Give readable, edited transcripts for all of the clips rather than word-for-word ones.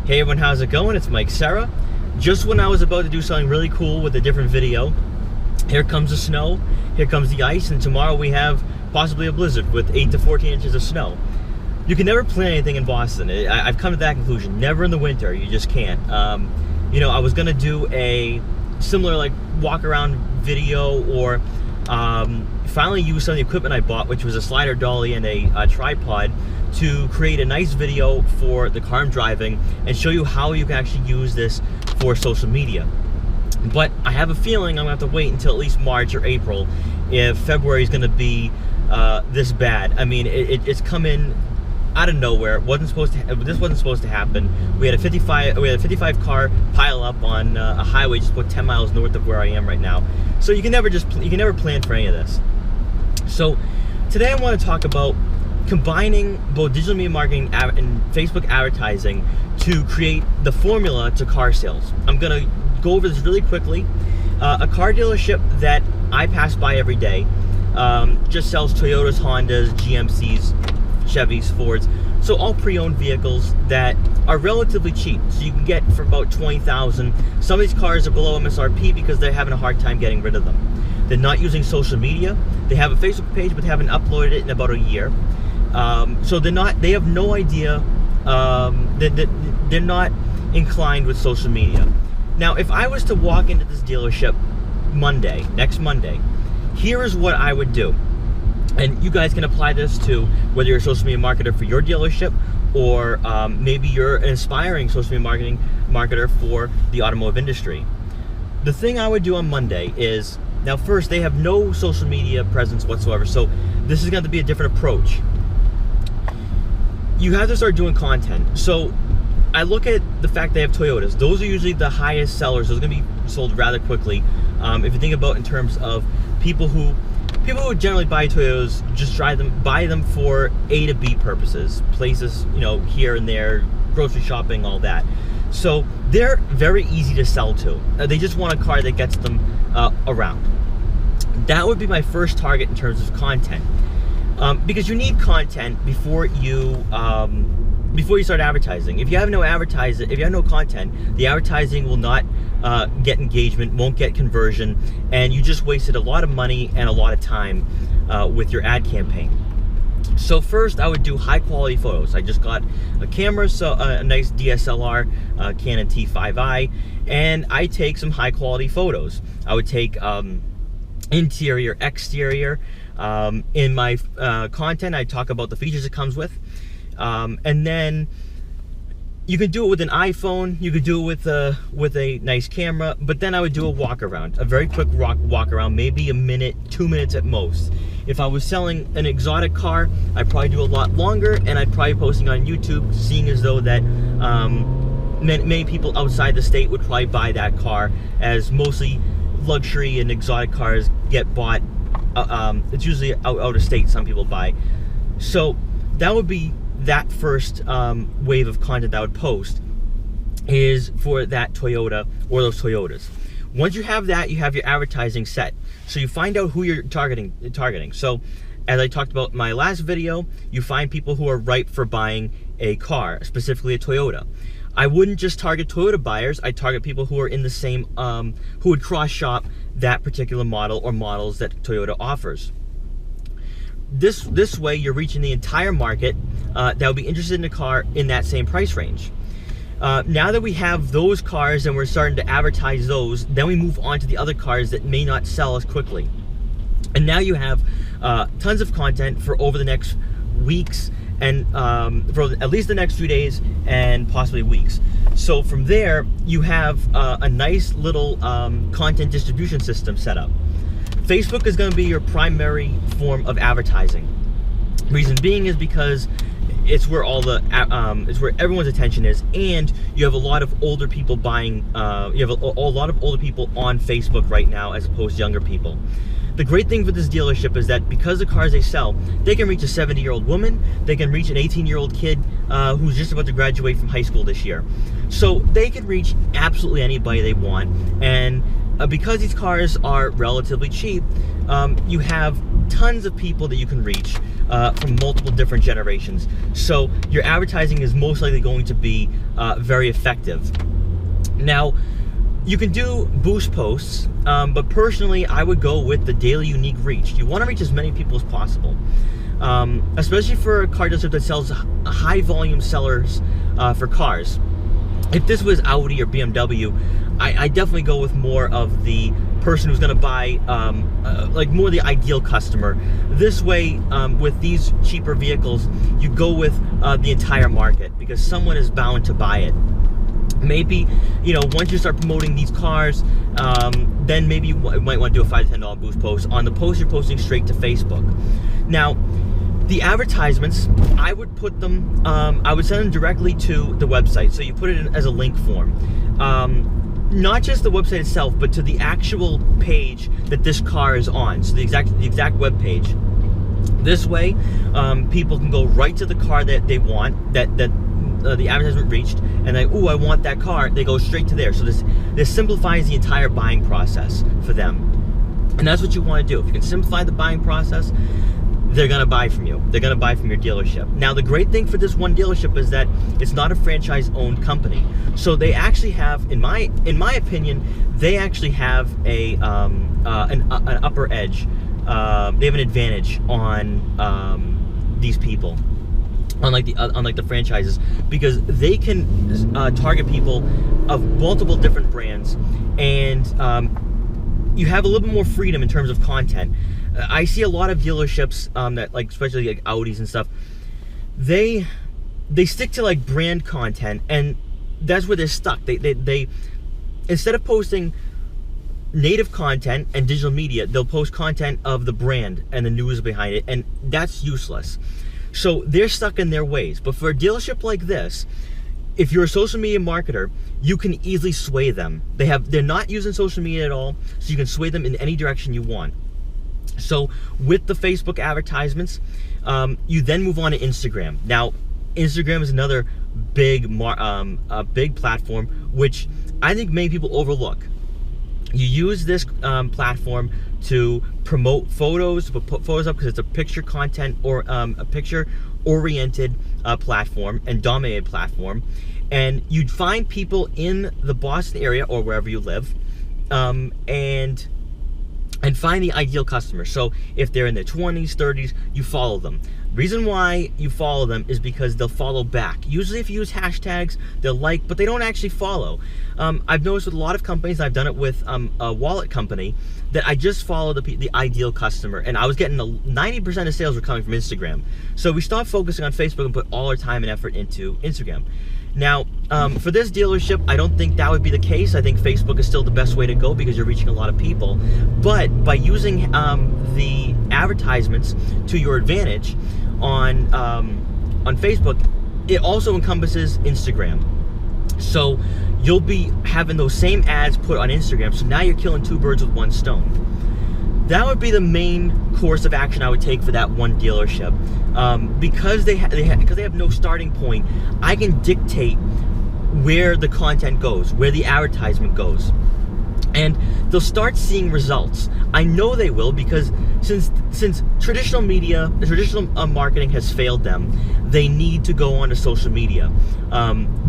Hey everyone, how's it going? It's Mike Serra. Just when I was about to do something really cool with a different video, here comes the snow, here comes the ice, and tomorrow we have possibly a blizzard with 8 to 14 inches of snow. You can never plan anything in Boston. I've come to that conclusion. Never in the winter, you just can't. You know, I was gonna do a similar like walk around video or finally use some of the equipment I bought, which was a slider dolly and a tripod, to create a nice video for the car I'm driving and show you how you can actually use this for social media. But I have a feeling I'm gonna have to wait until at least March or April if February is gonna be this bad. I mean, it's come in out of nowhere. This wasn't supposed to happen. We had a 55 car pile up on a highway just about 10 miles north of where I am right now. So you can never plan for any of this. So today I want to talk about combining both digital media marketing and Facebook advertising to create the formula to car sales. I'm gonna go over this really quickly. A car dealership that I pass by every day just sells Toyotas, Hondas, GMCs, Chevys, Fords, so all pre-owned vehicles that are relatively cheap. So you can get for about $20,000. Some of these cars are below MSRP because they're having a hard time getting rid of them. They're not using social media. They have a Facebook page, but they haven't uploaded it in about a year. So they have no idea, they're not inclined with social media. Now, if I was to walk into this dealership next Monday, here is what I would do. And you guys can apply this to whether you're a social media marketer for your dealership or maybe you're an aspiring social media marketer for the automotive industry. The thing I would do on Monday is, now first, they have no social media presence whatsoever, so this is going to be a different approach. You have to start doing content. So I look at the fact they have Toyotas. Those are usually the highest sellers. Those are going to be sold rather quickly. If you think about in terms of people who generally buy Toyotas, just buy them for A to B purposes, places, you know, here and there, grocery shopping, all that. So they're very easy to sell to. They just want a car that gets them around. That would be my first target in terms of content, because you need content before you start advertising. If you have no content, the advertising will not get engagement, won't get conversion, and you just wasted a lot of money and a lot of time with your ad campaign. So first, I would do high quality photos. I just got a camera, so a nice DSLR, Canon T5i, and I take some high quality photos. I would take interior, exterior. In my content, I talk about the features it comes with. And then you can do it with an iPhone, you could do it with a nice camera, but then I would do a walk around, a very quick walk around, maybe a minute, 2 minutes at most. If I was selling an exotic car, I'd probably do a lot longer, and I'd probably be posting on YouTube, seeing as though that many people outside the state would probably buy that car, as mostly luxury and exotic cars get bought. It's usually out of state, some people buy. So that would be that first wave of content that I would post, is for that Toyota or those Toyotas. Once you have that, you have your advertising set. So you find out who you're targeting. So as I talked about in my last video, you find people who are ripe for buying a car, specifically a Toyota. I wouldn't just target Toyota buyers. I target people who are in the same, who would cross shop that particular model or models that Toyota offers. This way, you're reaching the entire market that would be interested in a car in that same price range. Now that we have those cars and we're starting to advertise those, then we move on to the other cars that may not sell as quickly. And now you have tons of content for over the next weeks and for at least the next few days and possibly weeks. So from there, you have a nice little content distribution system set up. Facebook is going to be your primary form of advertising. Reason being is because it's where it's where everyone's attention is, and you have a lot of older people buying. You have a lot of older people on Facebook right now, as opposed to younger people. The great thing for this dealership is that because the cars they sell, they can reach a 70-year-old woman, they can reach an 18-year-old kid who's just about to graduate from high school this year. So they can reach absolutely anybody they want, and because these cars are relatively cheap, you have tons of people that you can reach from multiple different generations. So your advertising is most likely going to be very effective. Now, you can do boost posts, but personally, I would go with the daily unique reach. You want to reach as many people as possible, especially for a car dealership that sells high volume sellers for cars. If this was Audi or BMW, I definitely go with more of the person who's going to buy, like more the ideal customer. This way, with these cheaper vehicles, you go with the entire market because someone is bound to buy it. Maybe, you know, once you start promoting these cars, then maybe you might want to do a $5 to $10 boost post. On the post, you're posting straight to Facebook. Now, the advertisements, I would put them, I would send them directly to the website. So you put it in as a link form. Not just the website itself, but to the actual page that this car is on. So the exact web page. This way, people can go right to the car that they want, that the advertisement reached, and they, ooh, I want that car. They go straight to there. So this simplifies the entire buying process for them. And that's what you want to do. If you can simplify the buying process, they're going to buy from you. They're going to buy from your dealership. Now, the great thing for this one dealership is that it's not a franchise-owned company. So they actually have, in my opinion, they actually have an upper edge. They have an advantage on these people, unlike the franchises, because they can target people of multiple different brands, and you have a little bit more freedom in terms of content. I see a lot of dealerships that, like, especially like Audis and stuff, they stick to like brand content, and that's where they're stuck. They instead of posting native content and digital media, they'll post content of the brand and the news behind it, and that's useless. So they're stuck in their ways. But for a dealership like this, if you're a social media marketer, you can easily sway them. They're not using social media at all, so you can sway them in any direction you want. So with the Facebook advertisements, you then move on to Instagram. Now, Instagram is another big platform, which I think many people overlook. You use this platform to promote photos, to put photos up because it's a picture content or a picture-oriented platform and dominated platform. And you'd find people in the Boston area or wherever you live, and find the ideal customer. So if they're in their 20s, 30s, you follow them. Reason why you follow them is because they'll follow back. Usually if you use hashtags, they'll like, but they don't actually follow. I've noticed with a lot of companies, I've done it with a wallet company, that I just follow the ideal customer, and I was getting 90% of sales were coming from Instagram. So we stopped focusing on Facebook and put all our time and effort into Instagram. Now, for this dealership, I don't think that would be the case. I think Facebook is still the best way to go because you're reaching a lot of people. But by using the advertisements to your advantage on Facebook, it also encompasses Instagram. So you'll be having those same ads put on Instagram. So now you're killing two birds with one stone. That would be the main course of action I would take for that one dealership. Because they have no starting point, I can dictate where the content goes, where the advertisement goes. And they'll start seeing results. I know they will, because since traditional media, traditional marketing has failed them, they need to go onto social media.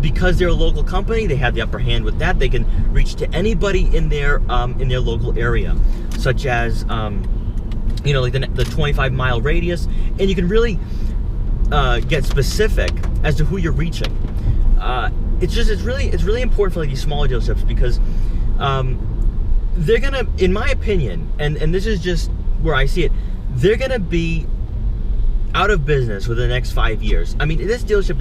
Because they're a local company, they have the upper hand with that. They can reach to anybody in their local area, such as like the 25-mile radius, and you can really get specific as to who you're reaching. It's really important for like these smaller dealerships, because they're gonna, in my opinion, and this is just where I see it, they're gonna be out of business within the next 5 years. I mean, this particular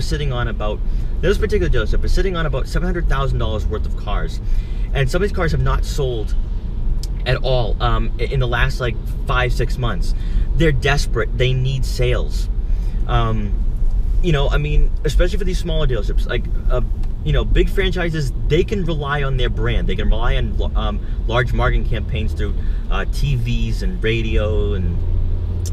dealership is sitting on about $700,000 worth of cars, and some of these cars have not sold at all in the last like 5-6 months. They're desperate. They need sales. I mean, especially for these smaller dealerships, like big franchises, they can rely on their brand. They can rely on large marketing campaigns through TVs and radio and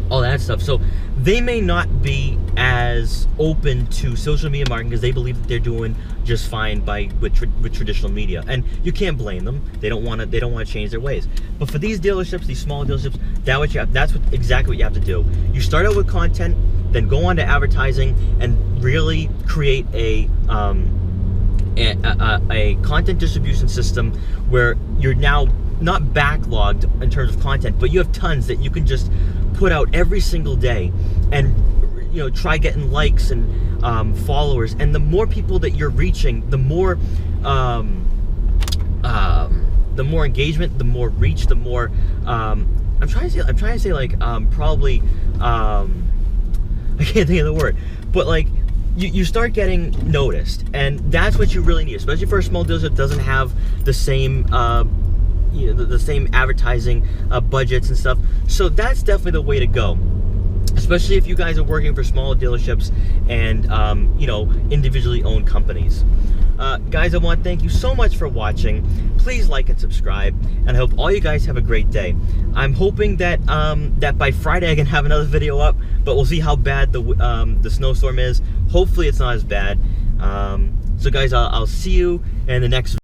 all that stuff. So they may not be as open to social media marketing because they believe that they're doing just fine with traditional media, and you can't blame them. They don't want to change their ways. But for these dealerships, these small dealerships, that's exactly what you have to do. You start out with content, then go on to advertising, and really create a content distribution system where you're now not backlogged in terms of content, but you have tons that you can just put out every single day, and try getting likes and followers. And the more people that you're reaching, the more engagement, the more reach, the more I'm trying to say like probably I can't think of the word, but like you start getting noticed, and that's what you really need, especially for a small dealership that doesn't have the same the same advertising budgets and stuff. So that's definitely the way to go, especially if you guys are working for small dealerships and individually owned companies. Guys, I want to thank you so much for watching. Please like and subscribe, and I hope all you guys have a great day. I'm hoping that that by Friday I can have another video up, but we'll see how bad the snowstorm is. Hopefully it's not as bad. So guys, I'll see you in the next